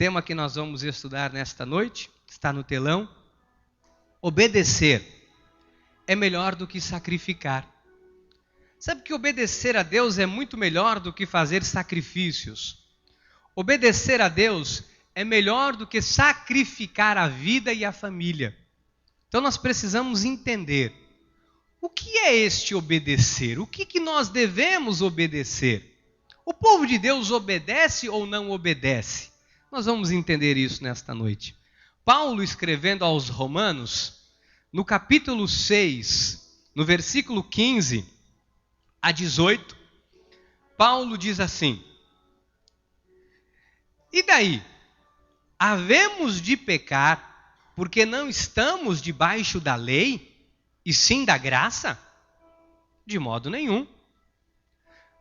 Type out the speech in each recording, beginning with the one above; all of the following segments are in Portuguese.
tema que nós vamos estudar nesta noite está no telão. Obedecer é melhor do que sacrificar. Sabe que obedecer a Deus é muito melhor do que fazer sacrifícios. Obedecer a Deus é melhor do que sacrificar a vida e a família. Então nós precisamos entender o que é este obedecer, o que nós devemos obedecer. O povo de Deus obedece ou não obedece? Nós vamos entender isso nesta noite. Paulo, escrevendo aos Romanos, no capítulo 6, no versículo 15 a 18, Paulo diz assim: e daí? Havemos de pecar porque não estamos debaixo da lei, e sim da graça? De modo nenhum.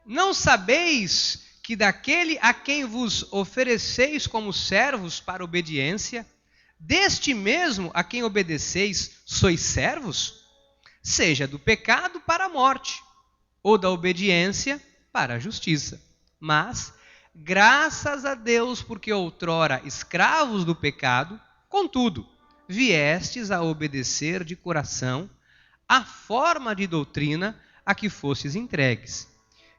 Não sabeis que daquele a quem vos ofereceis como servos para obediência, deste mesmo a quem obedeceis sois servos? Seja do pecado para a morte, ou da obediência para a justiça. Mas, graças a Deus, porque outrora escravos do pecado, contudo, viestes a obedecer de coração a forma de doutrina a que fostes entregues.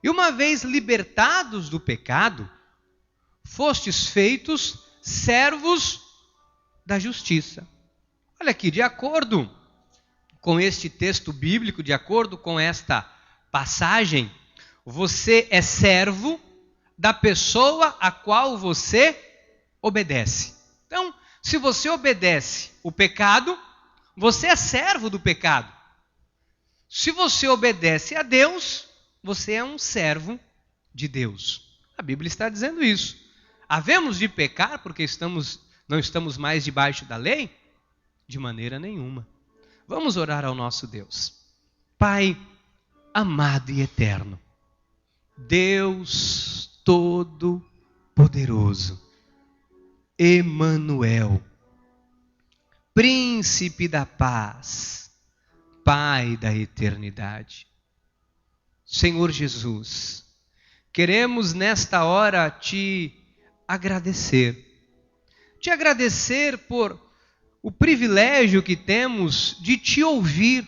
E uma vez libertados do pecado, fostes feitos servos da justiça. Olha aqui, de acordo com este texto bíblico, de acordo com esta passagem, você é servo da pessoa a qual você obedece. Então, se você obedece o pecado, você é servo do pecado. Se você obedece a Deus, você é um servo de Deus. A Bíblia está dizendo isso. Havemos de pecar porque não estamos mais debaixo da lei? De maneira nenhuma. Vamos orar ao nosso Deus. Pai amado e eterno, Deus Todo-Poderoso, Emanuel, Príncipe da Paz, Pai da eternidade. Senhor Jesus, queremos nesta hora te agradecer por o privilégio que temos de te ouvir.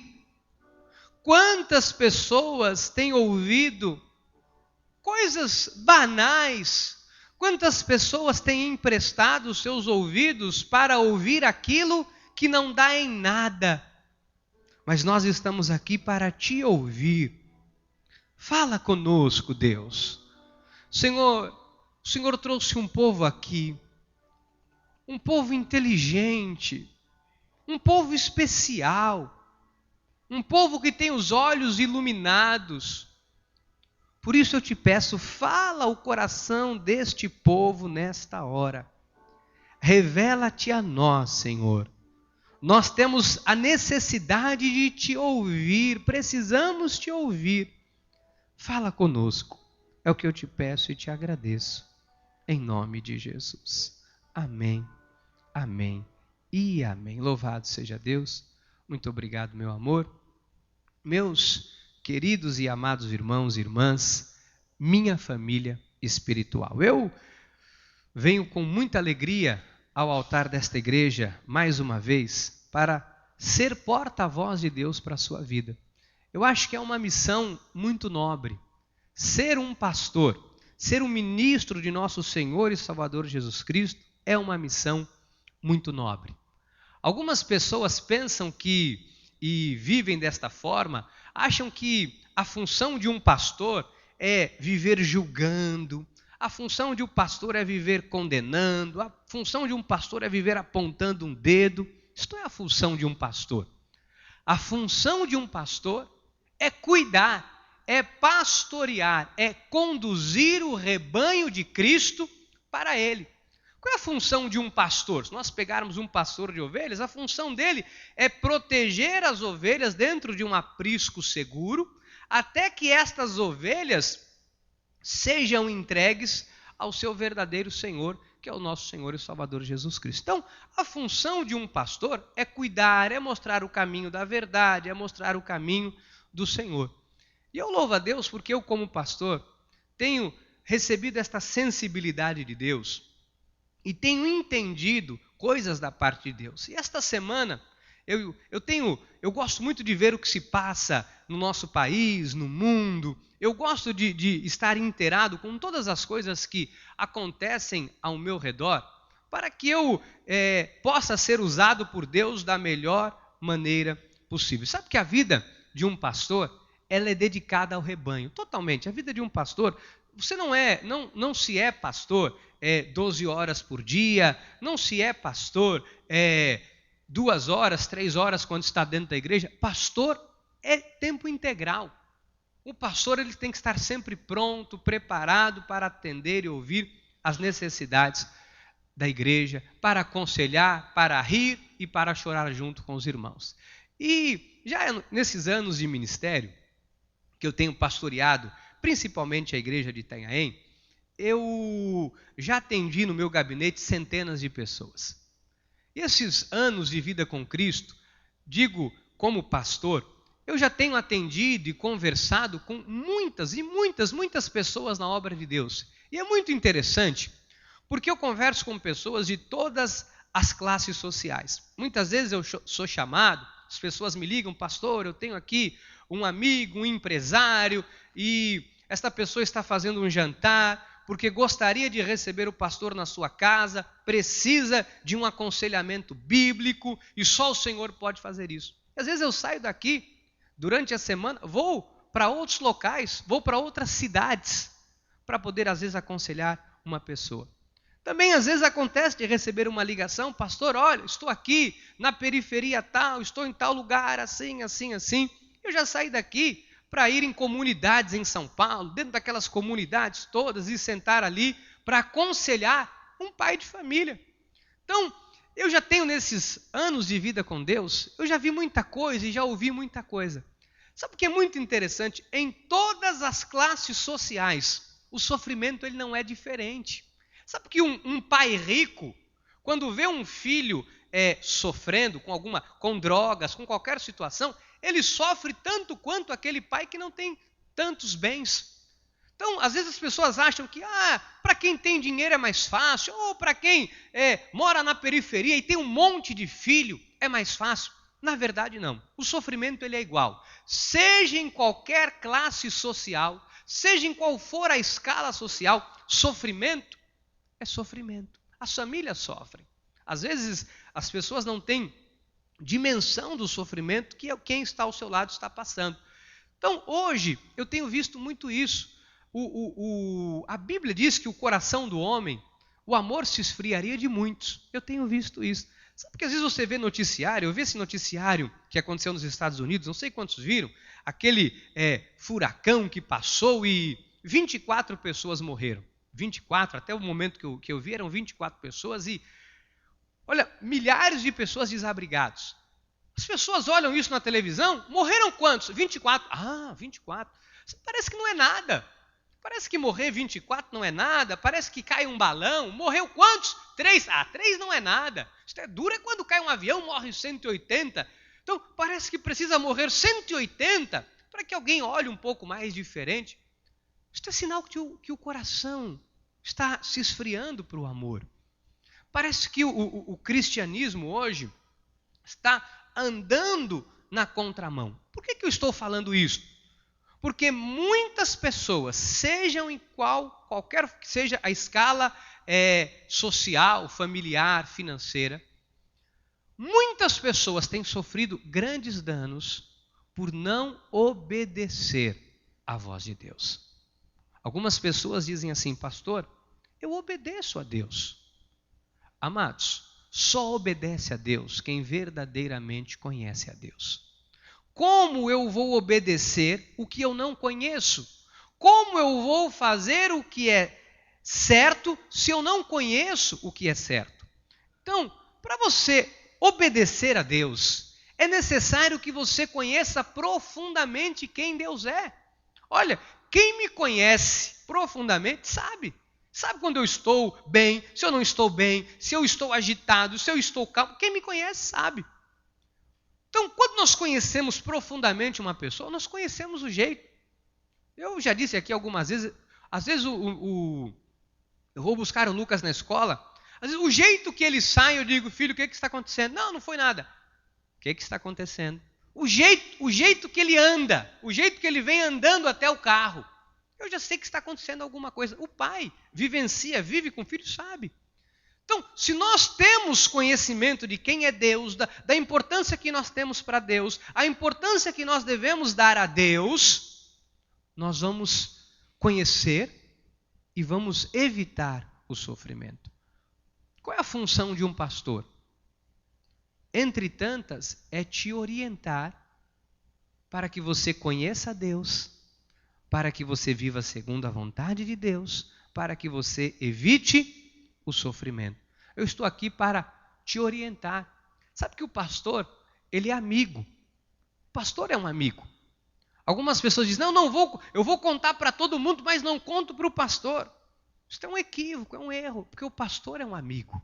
Quantas pessoas têm ouvido coisas banais, quantas pessoas têm emprestado os seus ouvidos para ouvir aquilo que não dá em nada, mas nós estamos aqui para te ouvir. Fala conosco, Deus. Senhor, o Senhor trouxe um povo aqui, um povo inteligente, um povo especial, um povo que tem os olhos iluminados. Por isso eu te peço, fala o coração deste povo nesta hora. Revela-te a nós, Senhor. Nós temos a necessidade de te ouvir, precisamos te ouvir. Fala conosco, é o que eu te peço e te agradeço, em nome de Jesus. Amém, amém e amém. Louvado seja Deus. Muito obrigado, meu amor. Meus queridos e amados irmãos e irmãs, minha família espiritual. Eu venho com muita alegria ao altar desta igreja, mais uma vez, para ser porta-voz de Deus para a sua vida. Eu acho que é uma missão muito nobre. Ser um pastor, ser um ministro de nosso Senhor e Salvador Jesus Cristo é uma missão muito nobre. Algumas pessoas pensam e vivem desta forma, acham que a função de um pastor é viver julgando, a função de um pastor é viver condenando, a função de um pastor é viver apontando um dedo. Isso não é a função de um pastor. A função de um pastor é cuidar, é pastorear, é conduzir o rebanho de Cristo para Ele. Qual é a função de um pastor? Se nós pegarmos um pastor de ovelhas, a função dele é proteger as ovelhas dentro de um aprisco seguro, até que estas ovelhas sejam entregues ao seu verdadeiro Senhor, que é o nosso Senhor e Salvador Jesus Cristo. Então, a função de um pastor é cuidar, é mostrar o caminho da verdade, é mostrar o caminho do Senhor. E eu louvo a Deus porque eu, como pastor, tenho recebido esta sensibilidade de Deus e tenho entendido coisas da parte de Deus. E esta semana eu gosto muito de ver o que se passa no nosso país, no mundo. Eu gosto de estar inteirado com todas as coisas que acontecem ao meu redor, para que eu possa ser usado por Deus da melhor maneira possível. Sabe que a vida de um pastor, ela é dedicada ao rebanho, totalmente. A vida de um pastor, você não se é pastor 12 horas por dia, não se é pastor 2 horas, 3 horas quando está dentro da igreja. Pastor é tempo integral. O pastor ele tem que estar sempre pronto, preparado para atender e ouvir as necessidades da igreja, para aconselhar, para rir e para chorar junto com os irmãos. E já nesses anos de ministério que eu tenho pastoreado, principalmente a igreja de Itanhaém, eu já atendi no meu gabinete centenas de pessoas. E esses anos de vida com Cristo, digo como pastor, eu já tenho atendido e conversado com muitas pessoas na obra de Deus. E é muito interessante, porque eu converso com pessoas de todas as classes sociais. Muitas vezes eu sou chamado, as pessoas me ligam, pastor, eu tenho aqui um amigo, um empresário, e esta pessoa está fazendo um jantar, porque gostaria de receber o pastor na sua casa, precisa de um aconselhamento bíblico, e só o Senhor pode fazer isso. Às vezes eu saio daqui, durante a semana, vou para outros locais, vou para outras cidades, para poder às vezes aconselhar uma pessoa. Também às vezes acontece de receber uma ligação, pastor, olha, estou aqui na periferia tal, estou em tal lugar, assim. Eu já saí daqui para ir em comunidades em São Paulo, dentro daquelas comunidades todas, e sentar ali para aconselhar um pai de família. Então, eu já tenho nesses anos de vida com Deus, eu já vi muita coisa e já ouvi muita coisa. Sabe o que é muito interessante? Em todas as classes sociais, o sofrimento ele não é diferente. Sabe que um pai rico, quando vê um filho sofrendo com drogas, com qualquer situação, ele sofre tanto quanto aquele pai que não tem tantos bens. Então, às vezes as pessoas acham que para quem tem dinheiro é mais fácil, ou para quem mora na periferia e tem um monte de filho, é mais fácil. Na verdade, não. O sofrimento ele é igual. Seja em qualquer classe social, seja em qual for a escala social, sofrimento é sofrimento. As famílias sofrem. Às vezes as pessoas não têm dimensão do sofrimento que quem está ao seu lado está passando. Então, hoje, eu tenho visto muito isso. A Bíblia diz que o coração do homem, o amor se esfriaria de muitos. Eu tenho visto isso. Sabe que às vezes você vê noticiário, eu vi esse noticiário que aconteceu nos Estados Unidos, não sei quantos viram, aquele furacão que passou e 24 pessoas morreram. 24, até o momento que eu vi, eram 24 pessoas e, olha, milhares de pessoas desabrigadas. As pessoas olham isso na televisão, morreram quantos? 24. 24. Parece que não é nada. Parece que morrer 24 não é nada, parece que cai um balão, morreu quantos? 3. 3 não é nada. Isso é duro, é quando cai um avião, morre 180. Então, parece que precisa morrer 180 para que alguém olhe um pouco mais diferente. Isso é sinal que o coração está se esfriando para o amor. Parece que o cristianismo hoje está andando na contramão. Por que eu estou falando isso? Porque muitas pessoas, sejam em qualquer que seja a escala social, familiar, financeira, muitas pessoas têm sofrido grandes danos por não obedecer à voz de Deus. Algumas pessoas dizem assim, pastor, eu obedeço a Deus. Amados, só obedece a Deus quem verdadeiramente conhece a Deus. Como eu vou obedecer o que eu não conheço? Como eu vou fazer o que é certo se eu não conheço o que é certo? Então, para você obedecer a Deus, é necessário que você conheça profundamente quem Deus é. Olha, quem me conhece profundamente sabe. Sabe quando eu estou bem, se eu não estou bem, se eu estou agitado, se eu estou calmo. Quem me conhece sabe. Então, quando nós conhecemos profundamente uma pessoa, nós conhecemos o jeito. Eu já disse aqui algumas vezes, às vezes eu vou buscar o Lucas na escola, Às vezes, o jeito que ele sai, eu digo, filho, o que está acontecendo? Não, não foi nada. O que está acontecendo? O jeito que ele anda, o jeito que ele vem andando até o carro. Eu já sei que está acontecendo alguma coisa. O pai vivencia, vive com o filho, sabe. Então, se nós temos conhecimento de quem é Deus, da importância que nós temos para Deus, a importância que nós devemos dar a Deus, nós vamos conhecer e vamos evitar o sofrimento. Qual é a função de um pastor? Entre tantas, é te orientar para que você conheça a Deus, para que você viva segundo a vontade de Deus, para que você evite o sofrimento. Eu estou aqui para te orientar. Sabe que o pastor, ele é amigo. O pastor é um amigo. Algumas pessoas dizem, eu vou contar para todo mundo, mas não conto para o pastor. Isso é um equívoco, é um erro, porque o pastor é um amigo.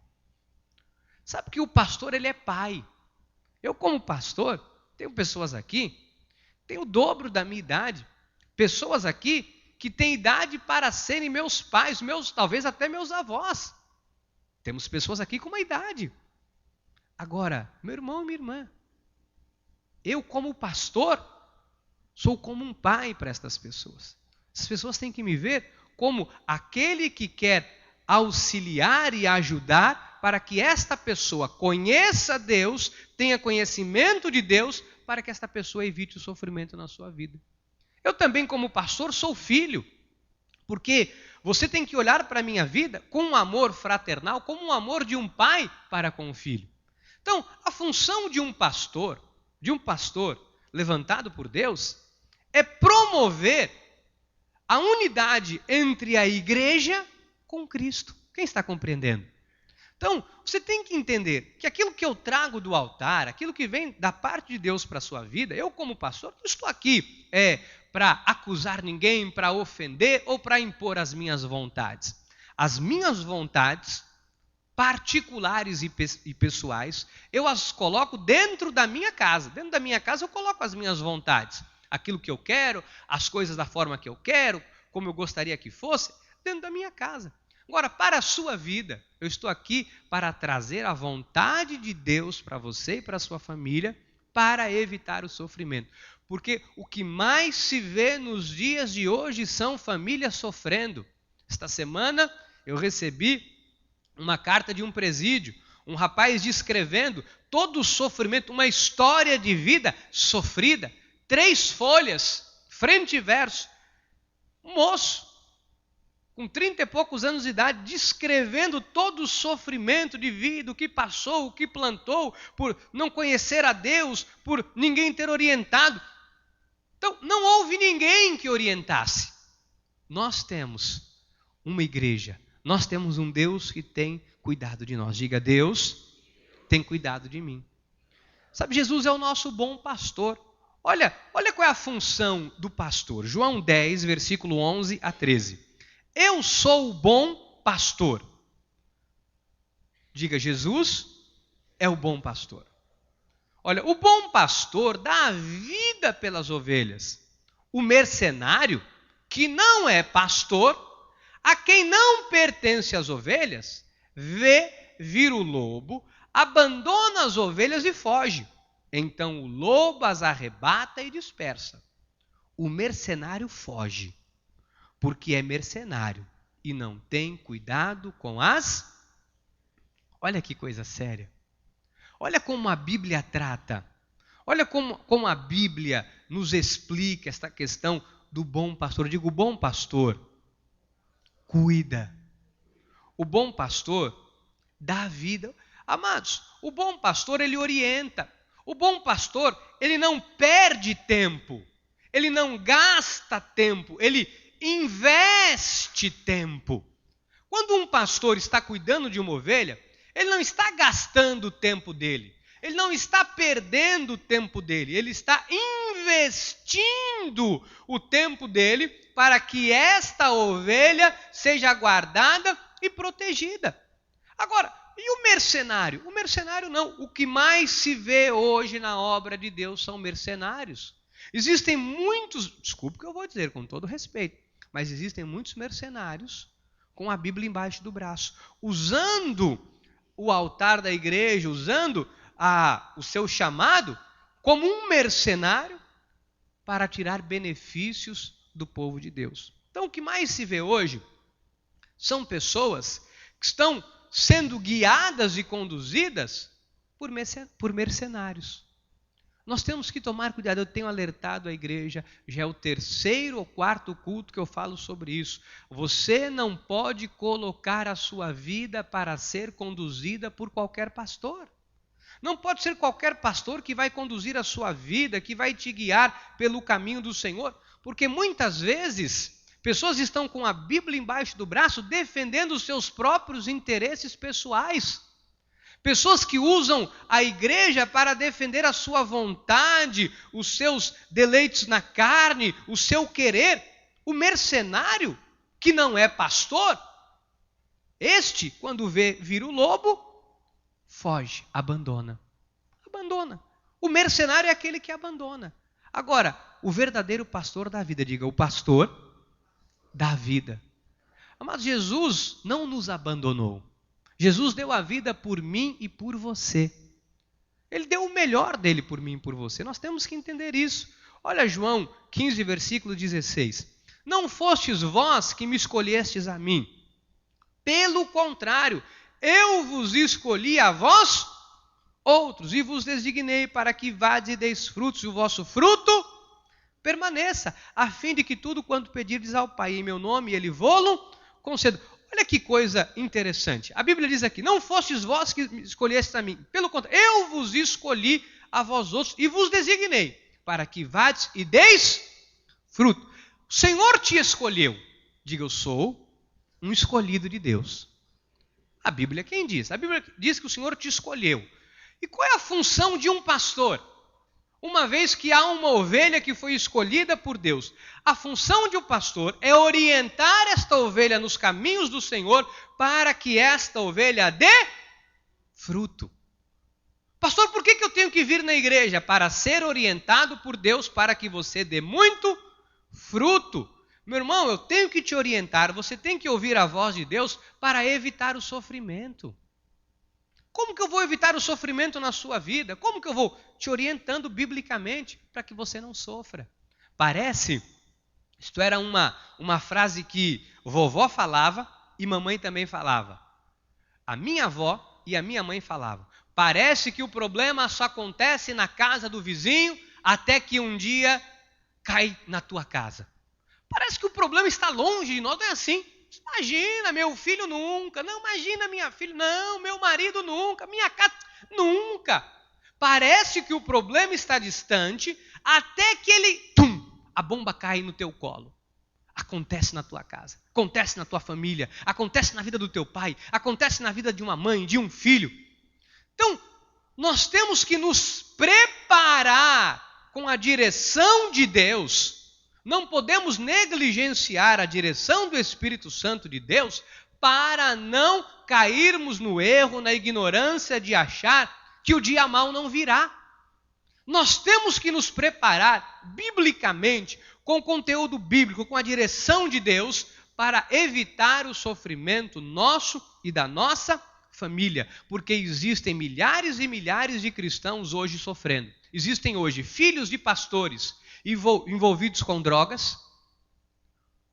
Sabe que o pastor, ele é pai. Eu, como pastor, tenho pessoas aqui, tenho o dobro da minha idade, pessoas aqui que têm idade para serem meus pais, talvez até meus avós. Temos pessoas aqui com uma idade. Agora, meu irmão e minha irmã, eu, como pastor, sou como um pai para estas pessoas. As pessoas têm que me ver como aquele que quer auxiliar e ajudar para que esta pessoa conheça Deus, tenha conhecimento de Deus, para que esta pessoa evite o sofrimento na sua vida. Eu também, como pastor, sou filho, porque você tem que olhar para a minha vida com um amor fraternal, como um amor de um pai para com o filho. Então, a função de um pastor levantado por Deus, é promover a unidade entre a igreja com Cristo. Quem está compreendendo? Então, você tem que entender que aquilo que eu trago do altar, aquilo que vem da parte de Deus para a sua vida, eu como pastor, não estou aqui para acusar ninguém, para ofender ou para impor as minhas vontades. As minhas vontades particulares e pessoais, eu as coloco dentro da minha casa. Dentro da minha casa eu coloco as minhas vontades. Aquilo que eu quero, as coisas da forma que eu quero, como eu gostaria que fosse, dentro da minha casa. Agora, para a sua vida, eu estou aqui para trazer a vontade de Deus para você e para a sua família, para evitar o sofrimento. Porque o que mais se vê nos dias de hoje são famílias sofrendo. Esta semana eu recebi uma carta de um presídio, um rapaz descrevendo todo o sofrimento, uma história de vida sofrida, 3 folhas, frente e verso. Um moço, com 30 e poucos anos de idade, descrevendo todo o sofrimento de vida, o que passou, o que plantou, por não conhecer a Deus, por ninguém ter orientado. Então, não houve ninguém que orientasse. Nós temos uma igreja, nós temos um Deus que tem cuidado de nós. Diga, Deus tem cuidado de mim. Sabe, Jesus é o nosso bom pastor. Olha qual é a função do pastor. João 10, versículo 11 a 13. Eu sou o bom pastor. Diga, Jesus é o bom pastor. Olha, o bom pastor dá a vida pelas ovelhas. O mercenário, que não é pastor, a quem não pertence as ovelhas, vê vir o lobo, abandona as ovelhas e foge. Então o lobo as arrebata e dispersa. O mercenário foge, porque é mercenário e não tem cuidado com as... Olha que coisa séria. Olha como a Bíblia trata. Olha como a Bíblia nos explica esta questão do bom pastor. Eu digo, o bom pastor cuida. O bom pastor dá vida. Amados, o bom pastor, ele orienta. O bom pastor, ele não perde tempo. Ele não gasta tempo. Ele investe tempo. Quando um pastor está cuidando de uma ovelha, ele não está gastando o tempo dele. Ele não está perdendo o tempo dele. Ele está investindo o tempo dele para que esta ovelha seja guardada e protegida. Agora, e o mercenário? O mercenário não. O que mais se vê hoje na obra de Deus são mercenários. Existem muitos, desculpe o que eu vou dizer com todo respeito, mas existem muitos mercenários com a Bíblia embaixo do braço, usando o altar da igreja, usando o seu chamado como um mercenário para tirar benefícios do povo de Deus. Então, o que mais se vê hoje são pessoas que estão sendo guiadas e conduzidas por mercenários. Nós temos que tomar cuidado. Eu tenho alertado a igreja, já é o 3º ou 4º culto que eu falo sobre isso. Você não pode colocar a sua vida para ser conduzida por qualquer pastor. Não pode ser qualquer pastor que vai conduzir a sua vida, que vai te guiar pelo caminho do Senhor, porque muitas vezes pessoas estão com a Bíblia embaixo do braço defendendo os seus próprios interesses pessoais. Pessoas que usam a igreja para defender a sua vontade, os seus deleites na carne, o seu querer. O mercenário, que não é pastor, este, quando vira o lobo, foge, abandona. O mercenário é aquele que abandona. Agora, o verdadeiro pastor da vida, diga, o pastor da vida. Mas Jesus não nos abandonou. Jesus deu a vida por mim e por você. Ele deu o melhor dele por mim e por você. Nós temos que entender isso. Olha João 15, versículo 16. Não fostes vós que me escolhestes a mim. Pelo contrário, eu vos escolhi a vós outros e vos designei para que vades e deis frutos e o vosso fruto permaneça, a fim de que tudo quanto pedirdes ao Pai em meu nome, Ele vô-lo conceda. Olha que coisa interessante. A Bíblia diz aqui, não fostes vós que me escolhestes a mim. Pelo contrário, eu vos escolhi a vós outros e vos designei para que vades e deis fruto. O Senhor te escolheu. Diga, eu sou um escolhido de Deus. A Bíblia quem diz? A Bíblia diz que o Senhor te escolheu. E qual é a função de um pastor? Uma vez que há uma ovelha que foi escolhida por Deus, a função de um pastor é orientar esta ovelha nos caminhos do Senhor para que esta ovelha dê fruto. Pastor, por que eu tenho que vir na igreja? Para ser orientado por Deus para que você dê muito fruto. Meu irmão, eu tenho que te orientar, você tem que ouvir a voz de Deus para evitar o sofrimento. Como que eu vou evitar o sofrimento na sua vida? Como que eu vou te orientando biblicamente para que você não sofra? Parece, isto era uma frase que vovó falava e mamãe também falava. A minha avó e a minha mãe falavam. Parece que o problema só acontece na casa do vizinho até que um dia cai na tua casa. Parece que o problema está longe de nós, não é assim? Imagina, meu filho nunca. Não, imagina minha filha. Não, meu marido nunca. Minha casa nunca. Parece que o problema está distante até que a bomba cai no teu colo. Acontece na tua casa, acontece na tua família, acontece na vida do teu pai, acontece na vida de uma mãe, de um filho. Então, nós temos que nos preparar com a direção de Deus. Não podemos negligenciar a direção do Espírito Santo de Deus para não cairmos no erro, na ignorância de achar que o dia mau não virá. Nós temos que nos preparar biblicamente, com o conteúdo bíblico, com a direção de Deus, para evitar o sofrimento nosso e da nossa família, porque existem milhares e milhares de cristãos hoje sofrendo. Existem hoje filhos de pastores envolvidos com drogas.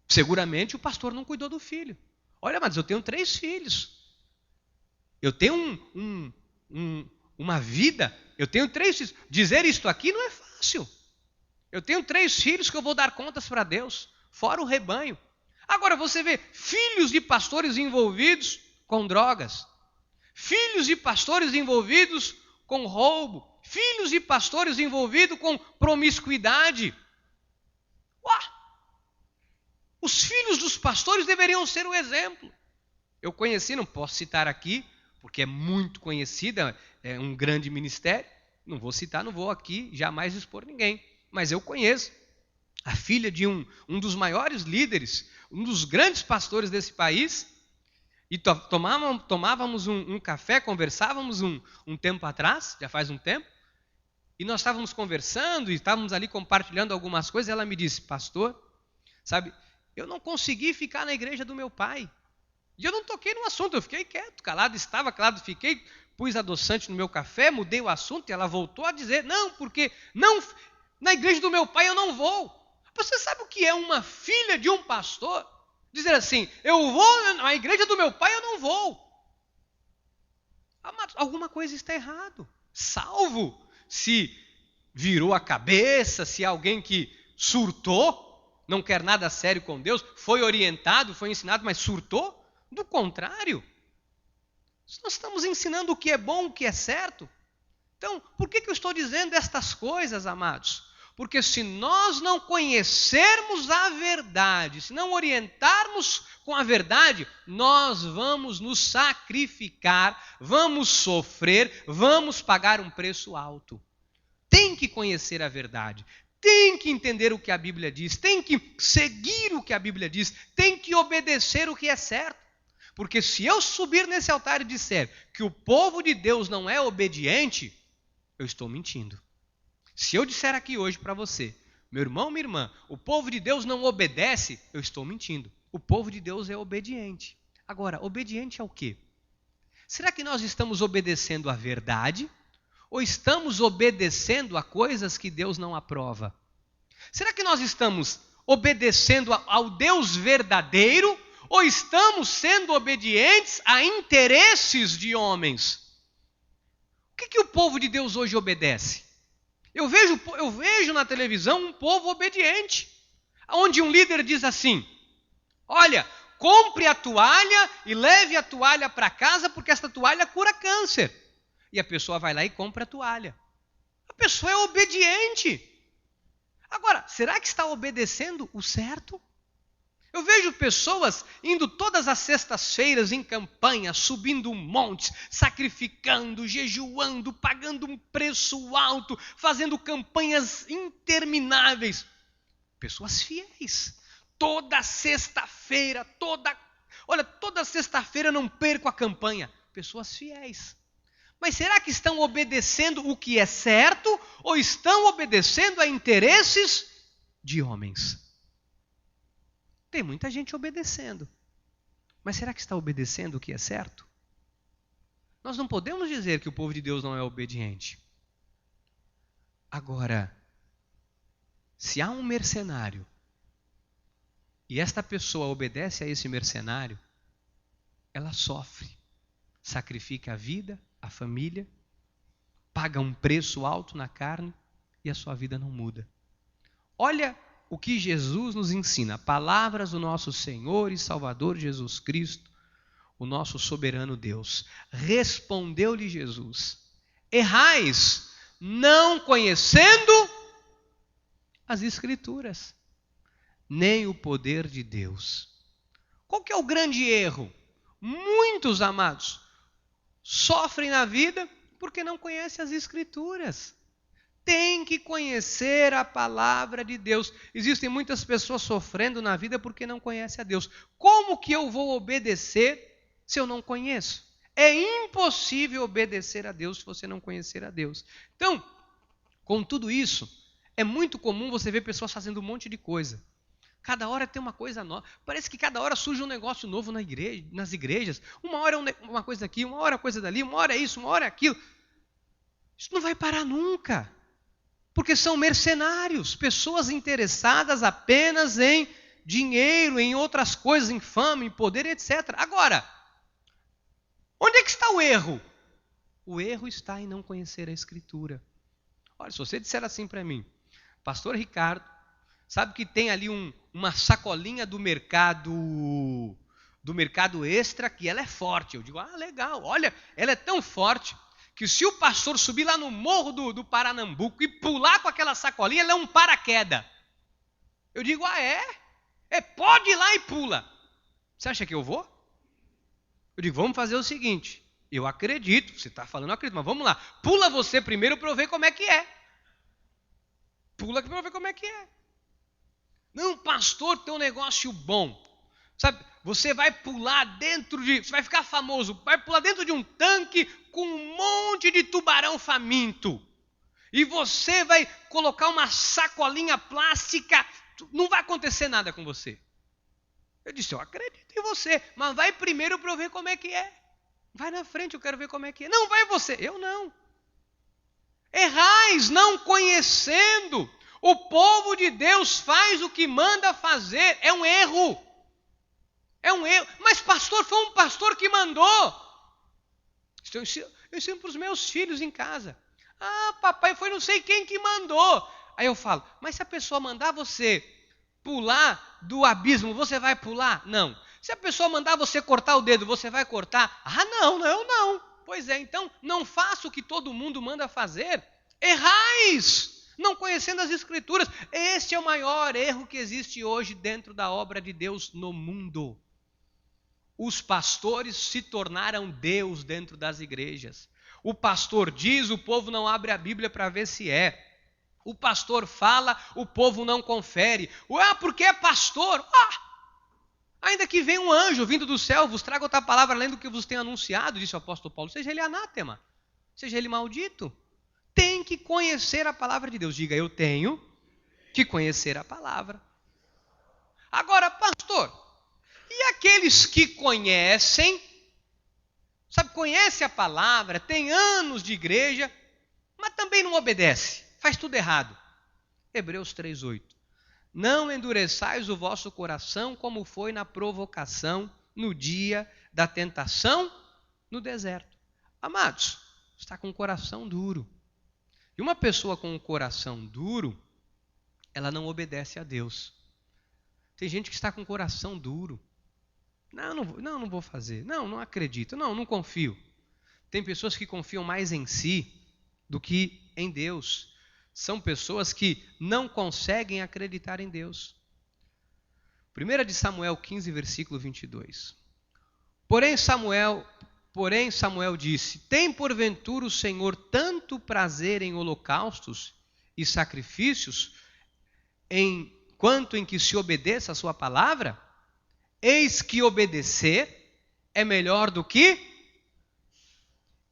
Seguramente o pastor não cuidou do filho. Olha, mas eu tenho 3 filhos. Eu tenho uma vida. Eu tenho 3 filhos. Dizer isto aqui não é fácil. Eu tenho 3 filhos que eu vou dar contas para Deus, fora o rebanho. Agora você vê filhos de pastores envolvidos com drogas. Filhos de pastores envolvidos com roubo. Filhos de pastores envolvidos com promiscuidade. Os filhos dos pastores deveriam ser o exemplo. Eu conheci, não posso citar aqui, porque é muito conhecida, é um grande ministério. Não vou citar, não vou aqui jamais expor ninguém. Mas eu conheço a filha de um dos maiores líderes, um dos grandes pastores desse país. E tomávamos um café, conversávamos um tempo atrás, já faz um tempo. E nós estávamos conversando e estávamos ali compartilhando algumas coisas. E ela me disse, pastor, sabe, eu não consegui ficar na igreja do meu pai. E eu não toquei no assunto, eu fiquei quieto, calado estava, calado fiquei, pus adoçante no meu café, mudei o assunto e ela voltou a dizer, não, porque não, na igreja do meu pai eu não vou. Você sabe o que é uma filha de um pastor? Dizer assim, eu vou na igreja do meu pai, eu não vou. Alguma coisa está errado. Salvo se virou a cabeça, se alguém que surtou, não quer nada sério com Deus, foi orientado, foi ensinado, mas surtou. Do contrário, nós estamos ensinando o que é bom, o que é certo. Então, por que eu estou dizendo estas coisas, amados? Porque se nós não conhecermos a verdade, se não orientarmos com a verdade, nós vamos nos sacrificar, vamos sofrer, vamos pagar um preço alto. Tem que conhecer a verdade, tem que entender o que a Bíblia diz, tem que seguir o que a Bíblia diz, tem que obedecer o que é certo. Porque se eu subir nesse altar e disser que o povo de Deus não é obediente, eu estou mentindo. Se eu disser aqui hoje para você, meu irmão, minha irmã, o povo de Deus não obedece, eu estou mentindo. O povo de Deus é obediente. Agora, obediente ao quê? Será que nós estamos obedecendo à verdade? Ou estamos obedecendo a coisas que Deus não aprova? Será que nós estamos obedecendo ao Deus verdadeiro? Ou estamos sendo obedientes a interesses de homens? O que o povo de Deus hoje obedece? Eu vejo na televisão um povo obediente, onde um líder diz assim, olha, compre a toalha e leve a toalha para casa porque esta toalha cura câncer. E a pessoa vai lá e compra a toalha. A pessoa é obediente. Agora, será que está obedecendo o certo? Eu vejo pessoas indo todas as sextas-feiras em campanha, subindo montes, sacrificando, jejuando, pagando um preço alto, fazendo campanhas intermináveis. Pessoas fiéis. Toda sexta-feira, toda sexta-feira não perco a campanha. Pessoas fiéis. Mas será que estão obedecendo o que é certo ou estão obedecendo a interesses de homens? Tem muita gente obedecendo. Mas será que está obedecendo o que é certo? Nós não podemos dizer que o povo de Deus não é obediente. Agora, se há um mercenário e esta pessoa obedece a esse mercenário, ela sofre, sacrifica a vida, a família, paga um preço alto na carne e a sua vida não muda. Olha o que Jesus nos ensina, palavras do nosso Senhor e Salvador Jesus Cristo, o nosso soberano Deus. Respondeu-lhe Jesus, errais, não conhecendo as Escrituras, nem o poder de Deus. Qual que é o grande erro? Muitos, amados, sofrem na vida porque não conhecem as Escrituras. Tem que conhecer a palavra de Deus. Existem muitas pessoas sofrendo na vida porque não conhecem a Deus. Como que eu vou obedecer se eu não conheço? É impossível obedecer a Deus se você não conhecer a Deus. Então, com tudo isso, é muito comum você ver pessoas fazendo um monte de coisa. Cada hora tem uma coisa nova. Parece que cada hora surge um negócio novo nas igrejas. Uma hora é uma coisa aqui, uma hora é coisa dali, uma hora é isso, uma hora é aquilo. Isso não vai parar nunca. Porque são mercenários, pessoas interessadas apenas em dinheiro, em outras coisas, em fama, em poder, etc. Agora, onde é que está o erro? O erro está em não conhecer a Escritura. Olha, se você disser assim para mim, Pastor Ricardo, sabe que tem ali uma sacolinha do mercado extra que ela é forte. Eu digo, legal, olha, ela é tão forte que se o pastor subir lá no morro do Paranambuco e pular com aquela sacolinha, ela é um paraquedas. Eu digo, pode ir lá e pula. Você acha que eu vou? Eu digo, vamos fazer o seguinte, eu acredito, você está falando, eu acredito, mas vamos lá, pula você primeiro para eu ver como é que é. Pula para eu ver como é que é. Não, pastor, tem um negócio bom. Sabe, você vai você vai ficar famoso, vai pular dentro de um tanque com um monte de tubarão faminto. E você vai colocar uma sacolinha plástica, não vai acontecer nada com você. Eu disse, eu acredito em você, mas vai primeiro para eu ver como é que é. Vai na frente, eu quero ver como é que é. Não, vai você. Eu não. Errais não conhecendo. O povo de Deus faz o que manda fazer. É um erro. É um erro. Mas pastor, foi um pastor que mandou. Eu ensino para os meus filhos em casa. Ah, papai, foi não sei quem que mandou. Aí eu falo, mas se a pessoa mandar você pular do abismo, você vai pular? Não. Se a pessoa mandar você cortar o dedo, você vai cortar? Ah, não, eu não. Pois é, então não faça o que todo mundo manda fazer. Errais, não conhecendo as Escrituras. Este é o maior erro que existe hoje dentro da obra de Deus no mundo. Os pastores se tornaram Deus dentro das igrejas. O pastor diz, o povo não abre a Bíblia para ver se é. O pastor fala, o povo não confere. Porque é pastor. Ainda que venha um anjo vindo do céu, vos traga outra palavra além do que vos tem anunciado, disse o apóstolo Paulo, seja ele anátema, seja ele maldito. Tem que conhecer a palavra de Deus. Diga, eu tenho que conhecer a palavra. Agora, pastor, e aqueles que conhecem, conhece a palavra, tem anos de igreja, mas também não obedece, faz tudo errado. Hebreus 3:8. Não endureçais o vosso coração como foi na provocação, no dia da tentação, no deserto. Amados, está com o coração duro. E uma pessoa com o coração duro, ela não obedece a Deus. Tem gente que está com o coração duro. Não vou fazer. Não acredito. Não confio. Tem pessoas que confiam mais em si do que em Deus. São pessoas que não conseguem acreditar em Deus. 1 de Samuel 15, versículo 22. Porém Samuel disse, tem porventura o Senhor tanto prazer em holocaustos e sacrifícios, quanto em que se obedeça a sua palavra? Eis que obedecer é melhor do que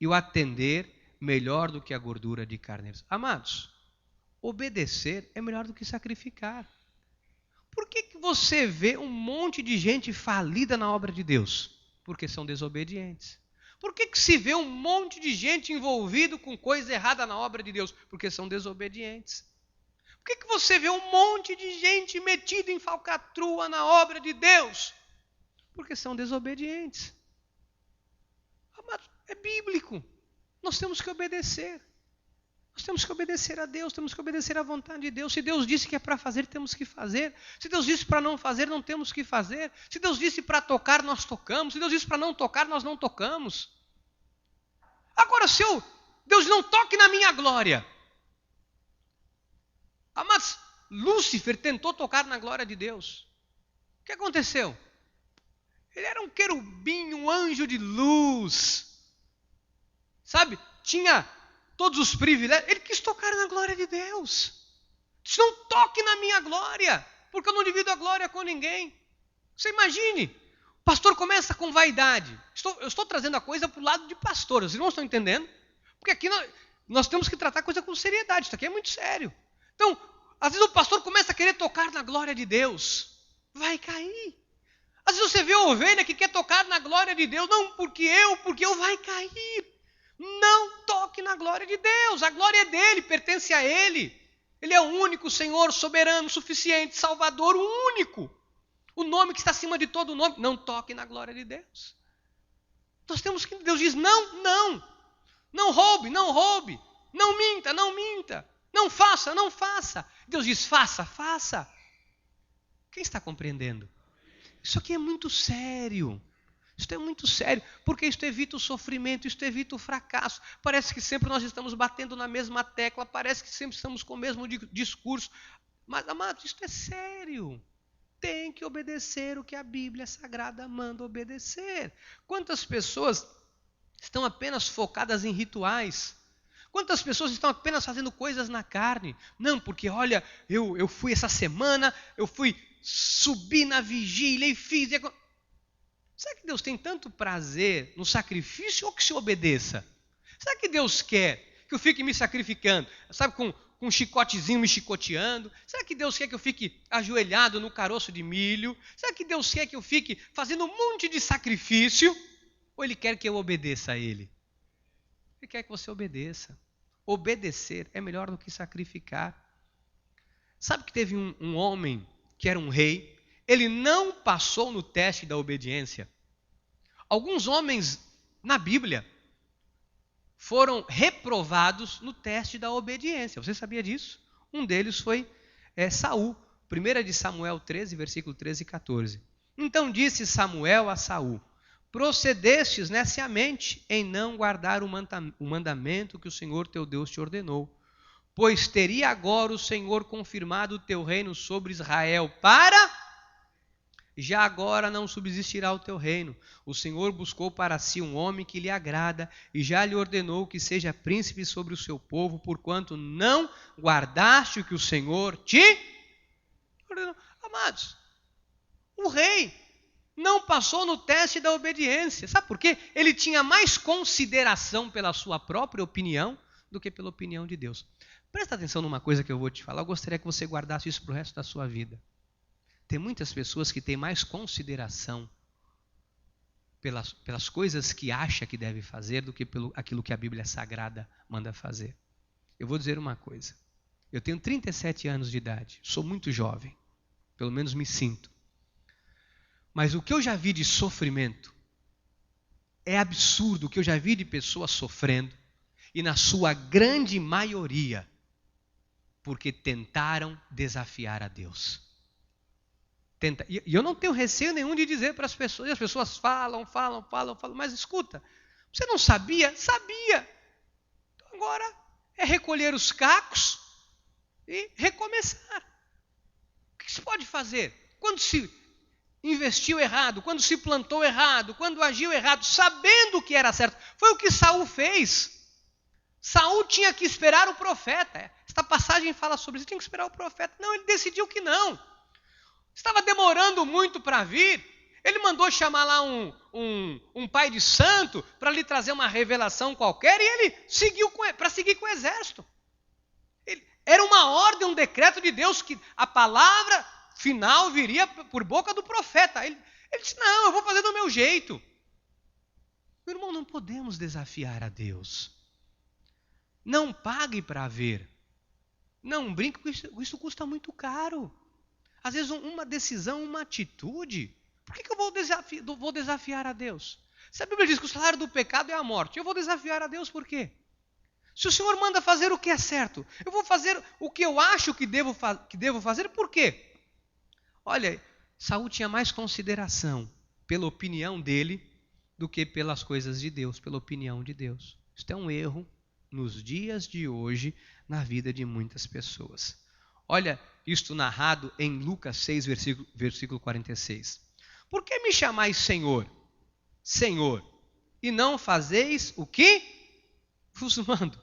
e o atender melhor do que a gordura de carneiros. Amados, obedecer é melhor do que sacrificar. Por que você vê um monte de gente falida na obra de Deus? Porque são desobedientes. Por que se vê um monte de gente envolvido com coisa errada na obra de Deus? Porque são desobedientes. Por que você vê um monte de gente metida em falcatrua na obra de Deus? Porque são desobedientes. Amados, é bíblico. Nós temos que obedecer. Nós temos que obedecer a Deus, temos que obedecer à vontade de Deus. Se Deus disse que é para fazer, temos que fazer. Se Deus disse para não fazer, não temos que fazer. Se Deus disse para tocar, nós tocamos. Se Deus disse para não tocar, nós não tocamos. Agora, se Deus não toque na minha glória. Mas Lúcifer tentou tocar na glória de Deus. O que aconteceu? Ele era um querubim, um anjo de luz. Tinha todos os privilégios. Ele quis tocar na glória de Deus. Disse, não toque na minha glória, porque eu não divido a glória com ninguém. Você imagine, o pastor começa com vaidade. Eu estou trazendo a coisa para o lado de pastor. Os irmãos estão entendendo? Porque aqui nós temos que tratar a coisa com seriedade. Isso aqui é muito sério. Então, às vezes o pastor começa a querer tocar na glória de Deus. Vai cair. Às vezes você vê a ovelha que quer tocar na glória de Deus. Não, porque eu vai cair. Não toque na glória de Deus. A glória é dele, pertence a ele. Ele é o único Senhor, soberano, suficiente, Salvador, o único. O nome que está acima de todo nome. Não toque na glória de Deus. Nós temos que... Deus diz, não roube. Não minta. Não faça. Deus diz, faça. Quem está compreendendo? Isso aqui é muito sério. Isso é muito sério, porque isso evita o sofrimento, isso evita o fracasso. Parece que sempre nós estamos batendo na mesma tecla, parece que sempre estamos com o mesmo discurso. Mas, amados, isso é sério. Tem que obedecer o que a Bíblia Sagrada manda obedecer. Quantas pessoas estão apenas focadas em rituais? Quantas pessoas estão apenas fazendo coisas na carne? Não, porque olha, eu fui essa semana, eu fui subir na vigília e fiz... Será que Deus tem tanto prazer no sacrifício ou que se obedeça? Será que Deus quer que eu fique me sacrificando? com um chicotezinho me chicoteando? Será que Deus quer que eu fique ajoelhado no caroço de milho? Será que Deus quer que eu fique fazendo um monte de sacrifício? Ou Ele quer que eu obedeça a Ele? Ele quer que você obedeça. Obedecer é melhor do que sacrificar. Sabe que teve um homem que era um rei, ele não passou no teste da obediência. Alguns homens na Bíblia foram reprovados no teste da obediência. Você sabia disso? Um deles foi Saul. 1 de Samuel 13, versículo 13 e 14. Então disse Samuel a Saul: procedestes neciamente em não guardar o mandamento que o Senhor teu Deus te ordenou. Pois teria agora o Senhor confirmado o teu reino sobre Israel para... Já agora não subsistirá o teu reino. O Senhor buscou para si um homem que lhe agrada e já lhe ordenou que seja príncipe sobre o seu povo, porquanto não guardaste o que o Senhor te ordenou. Amados, o rei não passou no teste da obediência. Sabe por quê? Ele tinha mais consideração pela sua própria opinião do que pela opinião de Deus. Presta atenção numa coisa que eu vou te falar. Eu gostaria que você guardasse isso para o resto da sua vida. Tem muitas pessoas que têm mais consideração pelas coisas que acha que deve fazer do que pelo aquilo que a Bíblia Sagrada manda fazer. Eu vou dizer uma coisa. Eu tenho 37 anos de idade. Sou muito jovem. Pelo menos me sinto. Mas o que eu já vi de sofrimento é absurdo. O que eu já vi de pessoas sofrendo, e na sua grande maioria, porque tentaram desafiar a Deus. E eu não tenho receio nenhum de dizer para as pessoas, e as pessoas falam, mas escuta, você não sabia? Sabia. Então agora é recolher os cacos e recomeçar. O que se pode fazer? Quando se investiu errado, quando se plantou errado, quando agiu errado, sabendo que era certo. Foi o que Saul fez. Saul tinha que esperar o profeta. Esta passagem fala sobre isso, tinha que esperar o profeta. Não, ele decidiu que não. Estava demorando muito para vir. Ele mandou chamar lá um pai de santo para lhe trazer uma revelação qualquer, e ele seguiu para seguir com o exército. Era uma ordem, um decreto de Deus que a palavra final viria por boca do profeta. Ele disse, não, eu vou fazer do meu jeito. Meu irmão, não podemos desafiar a Deus. Não pague para ver. Não brinque, porque isso custa muito caro. Às vezes uma decisão, uma atitude. Por que eu vou desafiar a Deus? Se a Bíblia diz que o salário do pecado é a morte, eu vou desafiar a Deus por quê? Se o Senhor manda fazer o que é certo, eu vou fazer o que eu acho que devo fazer, por quê? Olha, Saul tinha mais consideração pela opinião dele do que pelas coisas de Deus, pela opinião de Deus. Isso é um erro nos dias de hoje na vida de muitas pessoas. Olha isto narrado em Lucas 6, versículo 46. Por que me chamais Senhor, Senhor, e não fazeis o que vos mando?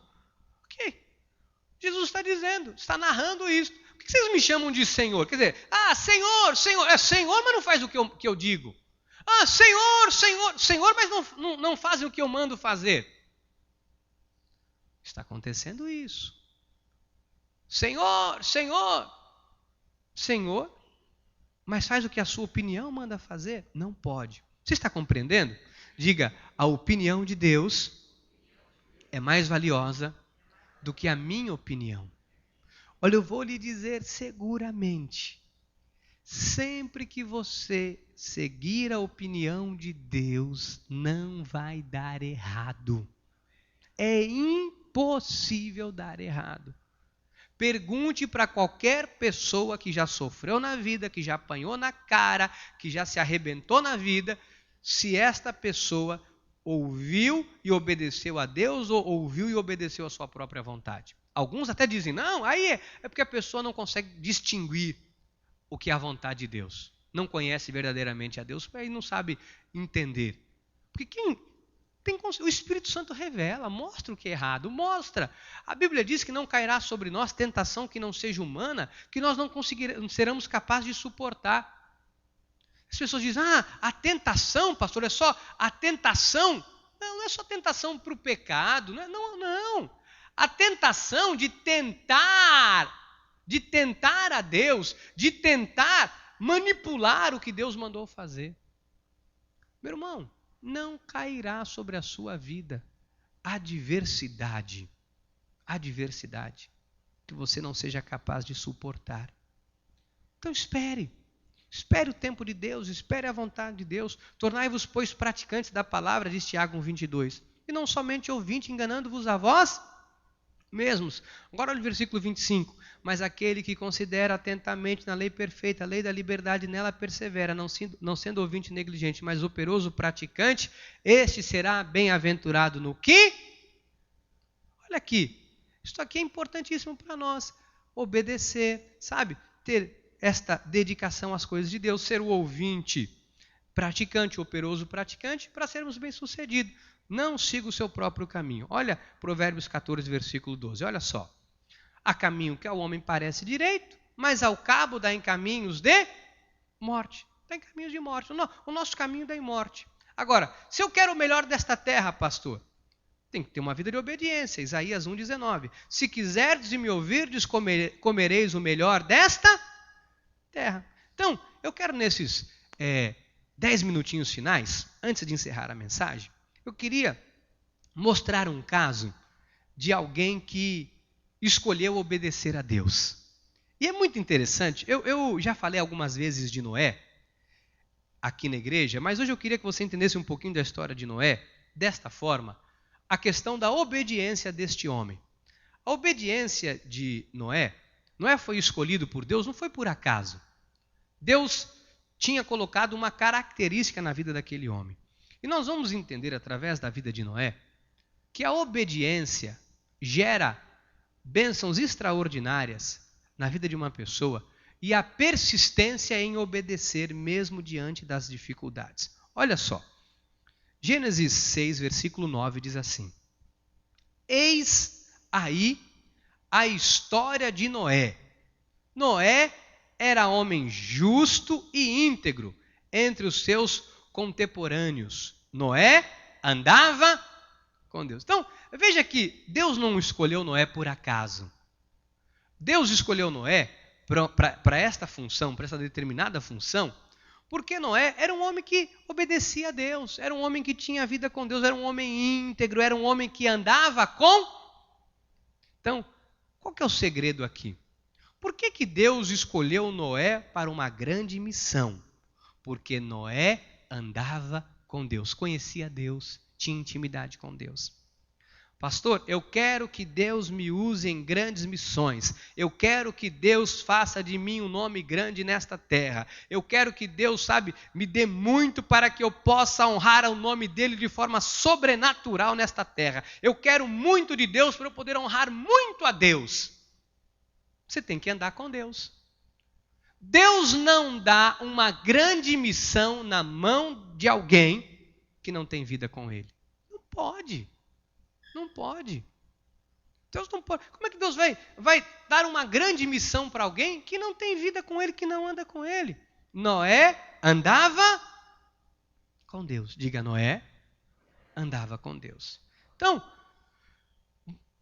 Ok. Jesus está dizendo, está narrando isso. Por que vocês me chamam de Senhor? Quer dizer, Senhor, Senhor, é Senhor, mas não faz o que eu digo. Senhor, Senhor, Senhor, mas não fazem o que eu mando fazer. Está acontecendo isso. Senhor, Senhor, Senhor, mas faz o que a sua opinião manda fazer? Não pode. Você está compreendendo? Diga, a opinião de Deus é mais valiosa do que a minha opinião. Olha, eu vou lhe dizer seguramente, sempre que você seguir a opinião de Deus, não vai dar errado. É impossível dar errado. Pergunte para qualquer pessoa que já sofreu na vida, que já apanhou na cara, que já se arrebentou na vida, se esta pessoa ouviu e obedeceu a Deus ou ouviu e obedeceu a sua própria vontade. Alguns até dizem, não, aí é porque a pessoa não consegue distinguir o que é a vontade de Deus. Não conhece verdadeiramente a Deus, aí não sabe entender. Porque o Espírito Santo revela, mostra o que é errado, mostra. A Bíblia diz que não cairá sobre nós tentação que não seja humana, que nós não seremos capazes de suportar. As pessoas dizem, a tentação, pastor, é só a tentação. Não é só tentação para o pecado, não. A tentação de tentar a Deus, de tentar manipular o que Deus mandou fazer. Meu irmão, não cairá sobre a sua vida adversidade que você não seja capaz de suportar. Então espere o tempo de Deus, espere a vontade de Deus. Tornai-vos, pois, praticantes da palavra, diz Tiago 1:22. E não somente ouvintes, enganando-vos a vós mesmos. Agora olha o versículo 25. Mas aquele que considera atentamente na lei perfeita, a lei da liberdade, nela persevera, não sendo ouvinte negligente, mas operoso praticante, este será bem-aventurado no que? Olha aqui, isso aqui é importantíssimo para nós. Obedecer, sabe? Ter esta dedicação às coisas de Deus, ser o ouvinte praticante, operoso praticante, para sermos bem-sucedidos. Não siga o seu próprio caminho. Olha Provérbios 14, versículo 12. Olha só. Há caminho que ao homem parece direito, mas ao cabo dá em caminhos de morte. Dá em caminhos de morte. O nosso caminho dá em morte. Agora, se eu quero o melhor desta terra, pastor, tem que ter uma vida de obediência. Isaías 1:19. Se quiserdes e me ouvirdes, comereis o melhor desta terra. Então, eu quero nesses 10 minutinhos finais, antes de encerrar a mensagem, eu queria mostrar um caso de alguém que escolheu obedecer a Deus. E é muito interessante, eu já falei algumas vezes de Noé aqui na igreja, mas hoje eu queria que você entendesse um pouquinho da história de Noé, desta forma, a questão da obediência deste homem. A obediência de Noé foi escolhido por Deus, não foi por acaso. Deus tinha colocado uma característica na vida daquele homem. E nós vamos entender através da vida de Noé que a obediência gera bênçãos extraordinárias na vida de uma pessoa e a persistência em obedecer mesmo diante das dificuldades. Olha só, Gênesis 6, versículo 9 diz assim: Eis aí a história de Noé. Noé era homem justo e íntegro entre os seus contemporâneos. Noé andava com Deus. Então, veja que Deus não escolheu Noé por acaso. Deus escolheu Noé para esta função, para essa determinada função, porque Noé era um homem que obedecia a Deus, era um homem que tinha vida com Deus, era um homem íntegro, era um homem que andava com... Então, qual que é o segredo aqui? Por que Deus escolheu Noé para uma grande missão? Porque Noé andava com Deus, conhecia Deus, tinha intimidade com Deus. Pastor, eu quero que Deus me use em grandes missões. Eu quero que Deus faça de mim um nome grande nesta terra. Eu quero que Deus, me dê muito para que eu possa honrar o nome dele de forma sobrenatural nesta terra. Eu quero muito de Deus para eu poder honrar muito a Deus. Você tem que andar com Deus. Deus não dá uma grande missão na mão de alguém que não tem vida com ele. Não pode. Não pode. Deus não pode. Como é que Deus vai dar uma grande missão para alguém que não tem vida com ele, que não anda com ele? Noé andava com Deus. Diga, Noé andava com Deus. Então,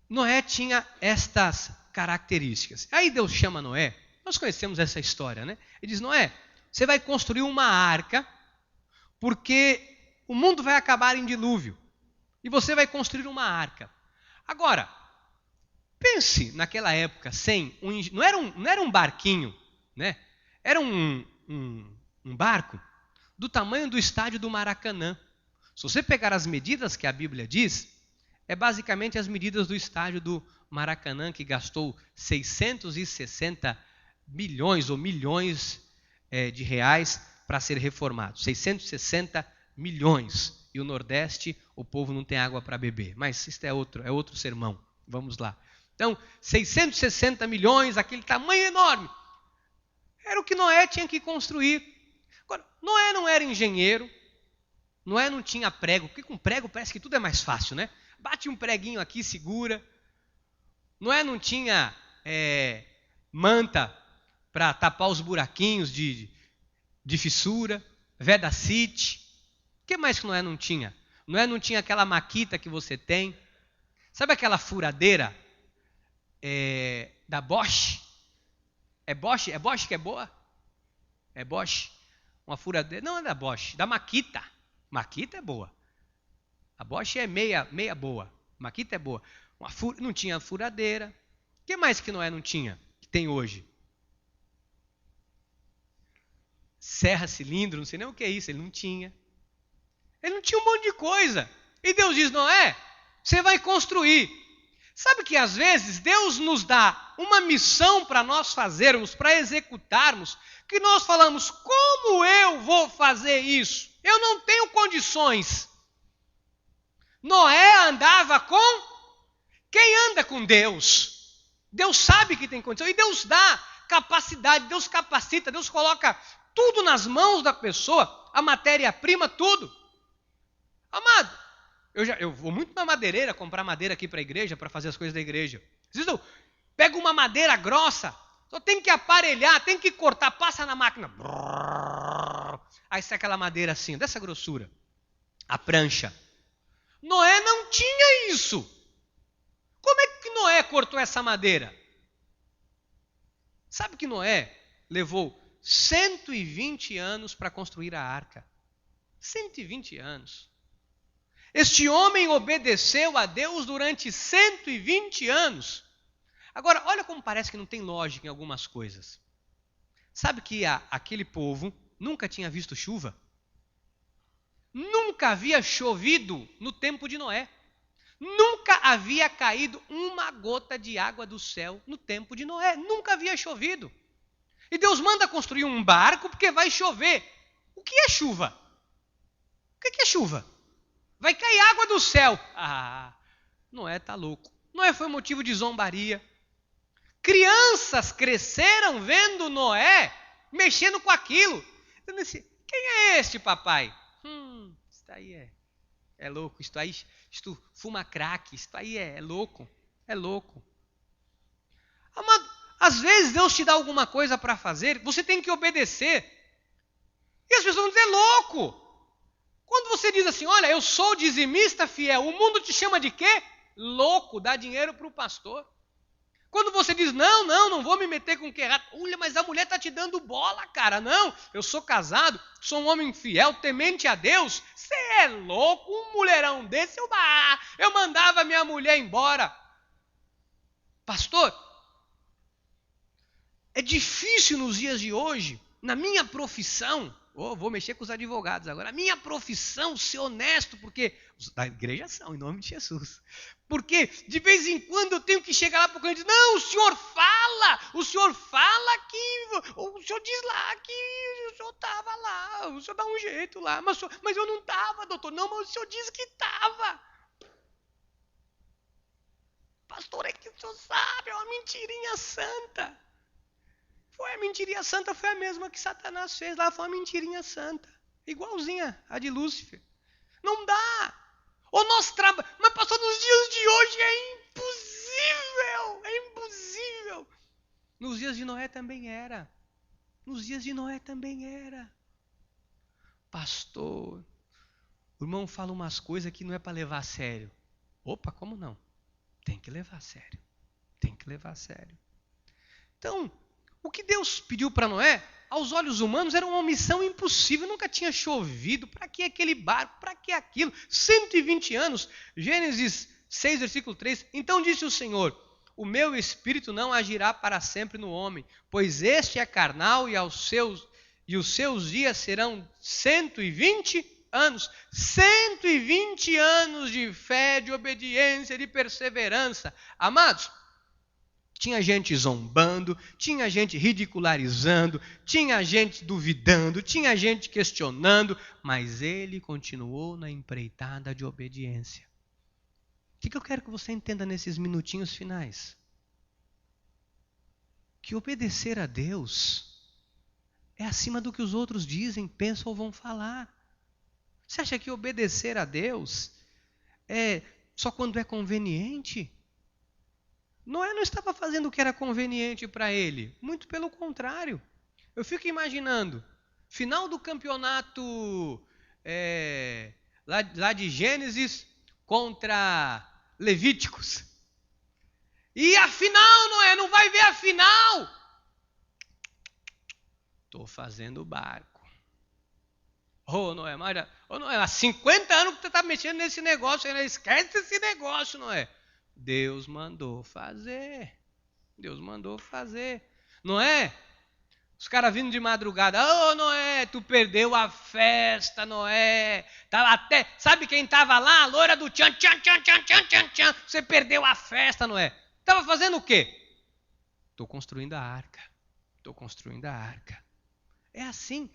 Noé tinha estas características. Aí Deus chama Noé. Nós conhecemos essa história, né? Ele diz, Noé, você vai construir uma arca porque o mundo vai acabar em dilúvio. E você vai construir uma arca. Agora, pense naquela época, não era um barquinho, né? Era um barco do tamanho do estádio do Maracanã. Se você pegar as medidas que a Bíblia diz, é basicamente as medidas do estádio do Maracanã, que gastou 660 milhões ou milhões de reais para ser reformado. 660 milhões. E o Nordeste, o povo não tem água para beber. Mas isso é outro sermão. Vamos lá. Então, 660 milhões, aquele tamanho enorme. Era o que Noé tinha que construir. Agora, Noé não era engenheiro. Noé não tinha prego. Porque com prego parece que tudo é mais fácil, né? Bate um preguinho aqui, segura. Noé não tinha manta para tapar os buraquinhos de fissura. Vedacite. O que mais que Noé não tinha? Noé não tinha aquela maquita que você tem. Sabe aquela furadeira da Bosch. É Bosch? É Bosch que é boa? É Bosch. Uma furadeira. Não é da Bosch, da Makita. Makita é boa. A Bosch é meia boa. Makita é boa. Não tinha furadeira. O que mais que não tinha? Que tem hoje? Serra cilindro, não sei nem o que é isso. Ele não tinha. Ele não tinha um monte de coisa. E Deus diz, Noé, você vai construir. Sabe que às vezes Deus nos dá uma missão para nós fazermos, para executarmos, que nós falamos, como eu vou fazer isso? Eu não tenho condições. Noé andava com quem anda com Deus. Deus sabe que tem condição e Deus dá capacidade, Deus capacita, Deus coloca tudo nas mãos da pessoa, a matéria-prima, tudo. Amado, eu vou muito na madeireira comprar madeira aqui para a igreja, para fazer as coisas da igreja. Às vezes eu pego uma madeira grossa, só tem que aparelhar, tem que cortar, passa na máquina. Aí sai aquela madeira assim, dessa grossura. A prancha. Noé não tinha isso. Como é que Noé cortou essa madeira? Sabe que Noé levou 120 anos para construir a arca. 120 anos. Este homem obedeceu a Deus durante 120 anos. Agora, olha como parece que não tem lógica em algumas coisas. Sabe que aquele povo nunca tinha visto chuva? Nunca havia chovido no tempo de Noé. Nunca havia caído uma gota de água do céu no tempo de Noé. Nunca havia chovido. E Deus manda construir um barco porque vai chover. O que é chuva? O que é chuva? Vai cair água do céu. Noé está louco. Noé foi motivo de zombaria. Crianças cresceram vendo Noé mexendo com aquilo. Quem é este, papai? Isso aí é louco. Isto fuma crack. Isso aí é louco. É louco. Amado, às vezes Deus te dá alguma coisa para fazer, você tem que obedecer. E as pessoas vão dizer louco. Quando você diz assim, olha, eu sou dizimista fiel, o mundo te chama de quê? Louco, dá dinheiro para o pastor. Quando você diz, não vou me meter com o que é errado. Olha, mas a mulher está te dando bola, cara. Não, eu sou casado, sou um homem fiel, temente a Deus. Você é louco, um mulherão desse, eu mandava minha mulher embora. Pastor, é difícil nos dias de hoje, na minha profissão, vou mexer com os advogados agora, a minha profissão ser honesto, porque da igreja são, em nome de Jesus. Porque de vez em quando eu tenho que chegar lá para o cliente, não, o senhor fala que, o senhor diz lá que o senhor estava lá, o senhor dá um jeito lá, mas eu não estava, doutor, não, mas o senhor disse que estava. Pastor, é que o senhor sabe, é uma mentirinha santa. A mentirinha santa foi a mesma que Satanás fez lá, foi uma mentirinha santa. Igualzinha a de Lúcifer. Não dá. Mas pastor, nos dias de hoje é impossível. É impossível. Nos dias de Noé também era. Pastor, o irmão fala umas coisas que não é para levar a sério. Opa, como não? Tem que levar a sério. Então, o que Deus pediu para Noé, aos olhos humanos, era uma missão impossível. Nunca tinha chovido. Para que aquele barco? Para que aquilo? 120 anos. Gênesis 6, versículo 3. Então disse o Senhor, o meu espírito não agirá para sempre no homem, pois este é carnal e os seus dias serão 120 anos. 120 anos de fé, de obediência, de perseverança. Amados, tinha gente zombando, tinha gente ridicularizando, tinha gente duvidando, tinha gente questionando, mas ele continuou na empreitada de obediência. O que eu quero que você entenda nesses minutinhos finais? Que obedecer a Deus é acima do que os outros dizem, pensam ou vão falar. Você acha que obedecer a Deus é só quando é conveniente? Noé não estava fazendo o que era conveniente para ele. Muito pelo contrário. Eu fico imaginando, final do campeonato lá de Gênesis contra Levíticos. E afinal, Noé, não vai ver afinal? Estou fazendo o barco. Noé, Noé, há 50 anos que você está mexendo nesse negócio, ainda esquece esse negócio, Noé. Deus mandou fazer. Deus mandou fazer. Noé, os caras vindo de madrugada. Noé, tu perdeu a festa, Noé. Tava até, sabe quem estava lá? A loira do tchan, tchan, tchan, tchan, tchan, tchan, tchan. Você perdeu a festa, Noé. Estava fazendo o quê? Estou construindo a arca. Estou construindo a arca. É assim.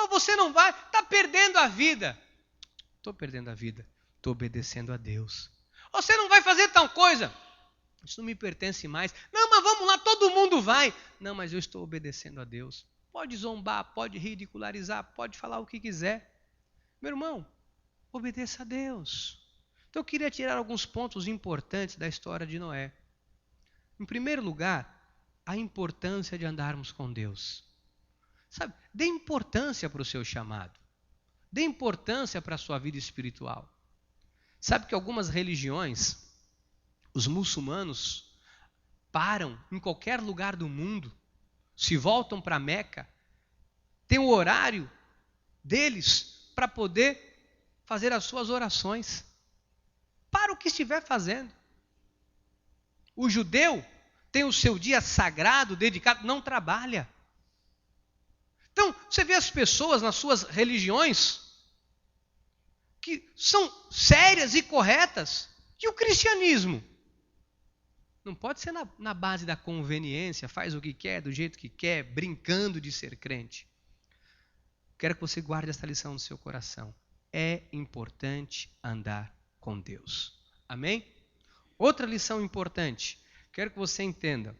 Você não vai, está perdendo a vida. Estou perdendo a vida. Estou obedecendo a Deus. Você não vai fazer tal coisa. Isso não me pertence mais. Não, mas vamos lá, todo mundo vai. Não, mas eu estou obedecendo a Deus. Pode zombar, pode ridicularizar, pode falar o que quiser. Meu irmão, obedeça a Deus. Então eu queria tirar alguns pontos importantes da história de Noé. Em primeiro lugar, a importância de andarmos com Deus. Sabe, dê importância para o seu chamado. Dê importância para a sua vida espiritual. Sabe que algumas religiões, os muçulmanos, param em qualquer lugar do mundo, se voltam para Meca, tem o horário deles para poder fazer as suas orações. Para o que estiver fazendo. O judeu tem o seu dia sagrado, dedicado, não trabalha. Então, você vê as pessoas nas suas religiões que são sérias e corretas. E o cristianismo? Não pode ser na base da conveniência, faz o que quer, do jeito que quer, brincando de ser crente. Quero que você guarde essa lição no seu coração. É importante andar com Deus. Amém? Outra lição importante. Quero que você entenda.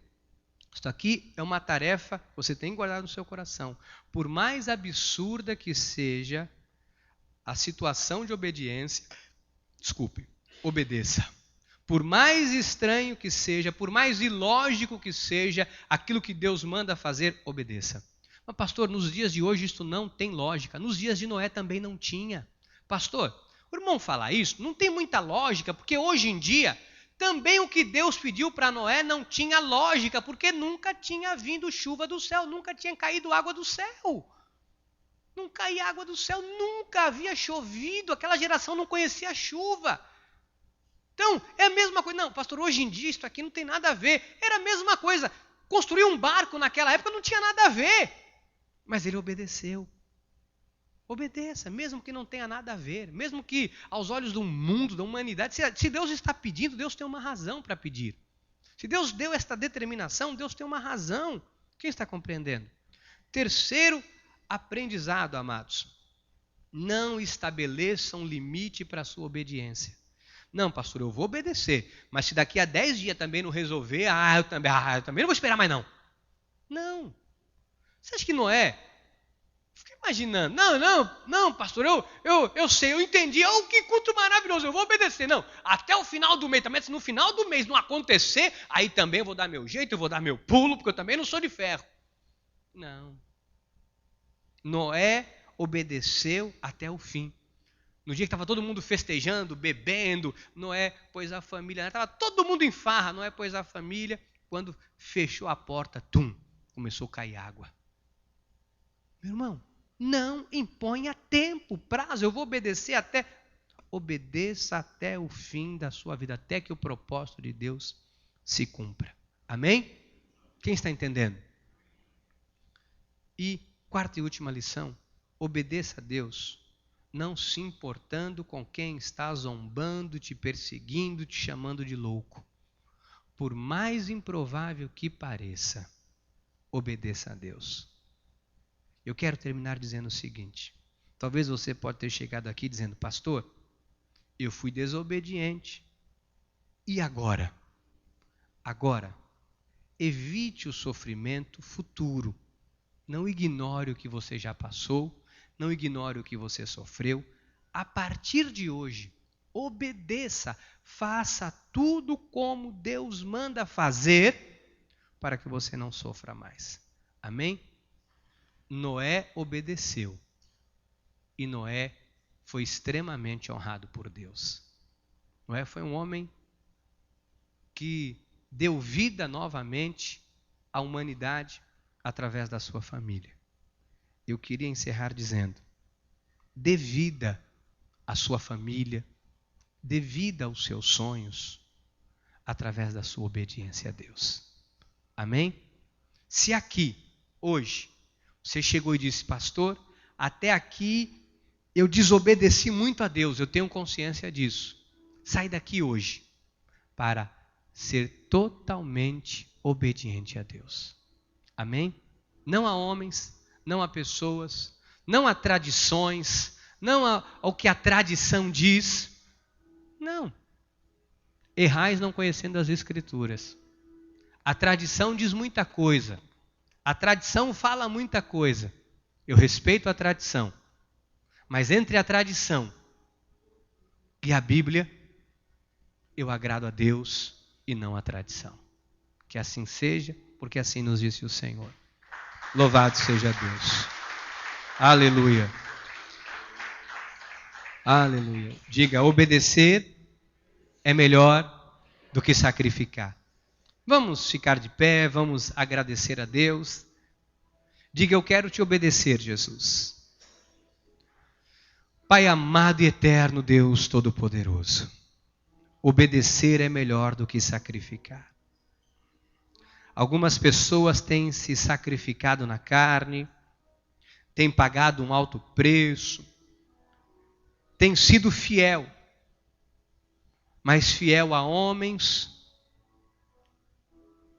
Isso aqui é uma tarefa que você tem que guardar no seu coração. Por mais absurda que seja a situação de obediência, obedeça. Por mais estranho que seja, por mais ilógico que seja, aquilo que Deus manda fazer, obedeça. Mas pastor, nos dias de hoje isso não tem lógica. Nos dias de Noé também não tinha. Pastor, o irmão falar isso não tem muita lógica, porque hoje em dia também o que Deus pediu para Noé não tinha lógica, porque nunca tinha vindo chuva do céu, nunca tinha caído água do céu. Não caía água do céu, nunca havia chovido, aquela geração não conhecia chuva. Então, é a mesma coisa. Não, pastor, hoje em dia isso aqui não tem nada a ver. Era a mesma coisa. Construir um barco naquela época não tinha nada a ver. Mas ele obedeceu. Obedeça, mesmo que não tenha nada a ver. Mesmo que aos olhos do mundo, da humanidade, se Deus está pedindo, Deus tem uma razão para pedir. Se Deus deu esta determinação, Deus tem uma razão. Quem está compreendendo? Terceiro aprendizado, amados. Não estabeleça um limite para a sua obediência. Não, pastor, eu vou obedecer, mas se daqui a 10 dias também não resolver, eu também não vou esperar mais não. Não. Você acha que Noé? Fica imaginando. Não, pastor, eu sei, eu entendi. Que culto maravilhoso, eu vou obedecer. Não, até o final do mês, também se no final do mês não acontecer, aí também eu vou dar meu jeito, eu vou dar meu pulo, porque eu também não sou de ferro. Não. Noé obedeceu até o fim. No dia que estava todo mundo festejando, bebendo, Noé pôs a família, estava todo mundo em farra, Noé pôs a família, quando fechou a porta, começou a cair água. Meu irmão, não imponha tempo, prazo, eu vou obedeça até o fim da sua vida, até que o propósito de Deus se cumpra. Amém? Quem está entendendo? E quarta e última lição, obedeça a Deus, não se importando com quem está zombando, te perseguindo, te chamando de louco. Por mais improvável que pareça, obedeça a Deus. Eu quero terminar dizendo o seguinte. Talvez você pode ter chegado aqui dizendo, pastor, eu fui desobediente. E agora? Agora, evite o sofrimento futuro. Não ignore o que você já passou. Não ignore o que você sofreu. A partir de hoje, obedeça, faça tudo como Deus manda fazer para que você não sofra mais. Amém? Noé obedeceu e Noé foi extremamente honrado por Deus. Noé foi um homem que deu vida novamente à humanidade através da sua família. Eu queria encerrar dizendo: dê vida à sua família, dê vida aos seus sonhos, através da sua obediência a Deus. Amém? Se aqui, hoje, você chegou e disse: pastor, até aqui eu desobedeci muito a Deus, eu tenho consciência disso. Sai daqui hoje para ser totalmente obediente a Deus. Amém? Não a homens, não a pessoas, não a tradições, não ao que a tradição diz. Não. Errais não conhecendo as Escrituras. A tradição diz muita coisa. A tradição fala muita coisa. Eu respeito a tradição. Mas entre a tradição e a Bíblia, eu agrado a Deus e não a tradição. Que assim seja, porque assim nos disse o Senhor. Louvado seja Deus. Aleluia. Aleluia. Diga: obedecer é melhor do que sacrificar. Vamos ficar de pé, vamos agradecer a Deus. Diga: eu quero te obedecer, Jesus. Pai amado e eterno, Deus Todo-Poderoso, obedecer é melhor do que sacrificar. Algumas pessoas têm se sacrificado na carne, têm pagado um alto preço, têm sido fiel, mas fiel a homens,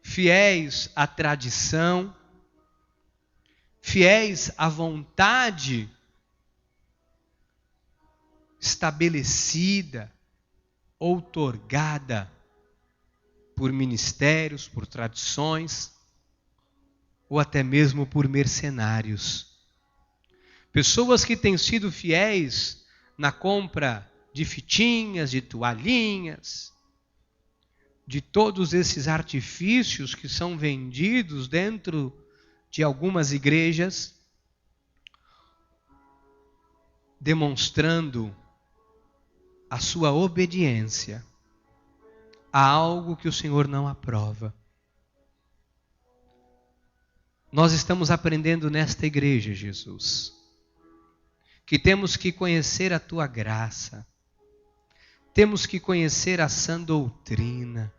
fiéis à tradição, fiéis à vontade estabelecida, outorgada por ministérios, por tradições, ou até mesmo por mercenários. Pessoas que têm sido fiéis na compra de fitinhas, de toalhinhas, de todos esses artifícios que são vendidos dentro de algumas igrejas, demonstrando a sua obediência a algo que o Senhor não aprova. Nós estamos aprendendo nesta igreja, Jesus, que temos que conhecer a Tua graça, temos que conhecer a sã doutrina,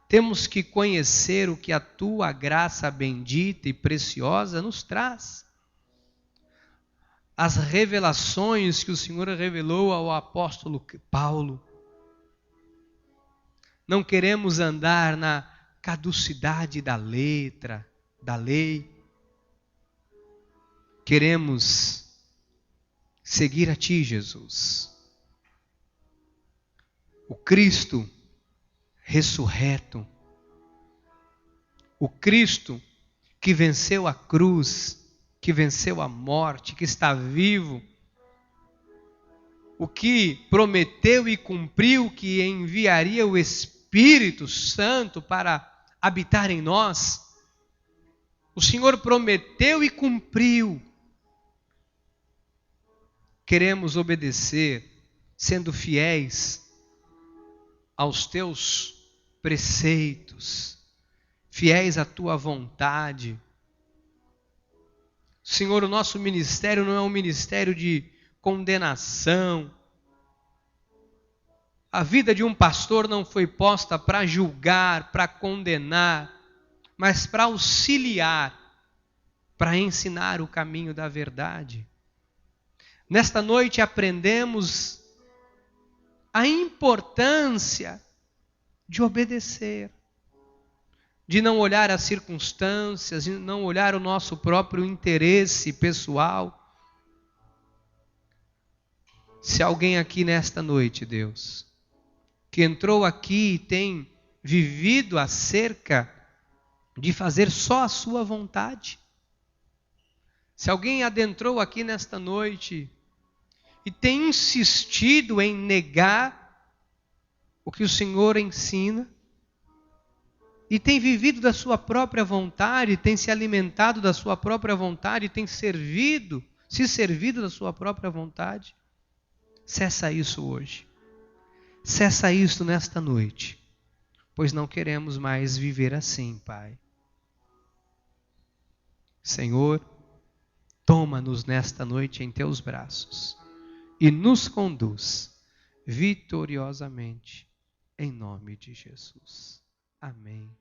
temos que conhecer o que a Tua graça bendita e preciosa nos traz. As revelações que o Senhor revelou ao apóstolo Paulo. Não queremos andar na caducidade da letra, da lei. Queremos seguir a Ti, Jesus. O Cristo ressurreto. O Cristo que venceu a cruz, que venceu a morte, que está vivo, o que prometeu e cumpriu que enviaria o Espírito Santo para habitar em nós. O Senhor prometeu e cumpriu. Queremos obedecer, sendo fiéis aos Teus preceitos, fiéis à Tua vontade. Senhor, o nosso ministério não é um ministério de condenação. A vida de um pastor não foi posta para julgar, para condenar, mas para auxiliar, para ensinar o caminho da verdade. Nesta noite aprendemos a importância de obedecer, de não olhar as circunstâncias, de não olhar o nosso próprio interesse pessoal. Se alguém aqui nesta noite, Deus, que entrou aqui e tem vivido acerca de fazer só a sua vontade, se alguém adentrou aqui nesta noite e tem insistido em negar o que o Senhor ensina, e tem vivido da sua própria vontade, tem se alimentado da sua própria vontade, tem se servido da sua própria vontade, cessa isso hoje. Cessa isso nesta noite. pois não queremos mais viver assim, Pai. Senhor, toma-nos nesta noite em teus braços e nos conduz vitoriosamente, em nome de Jesus. Amém.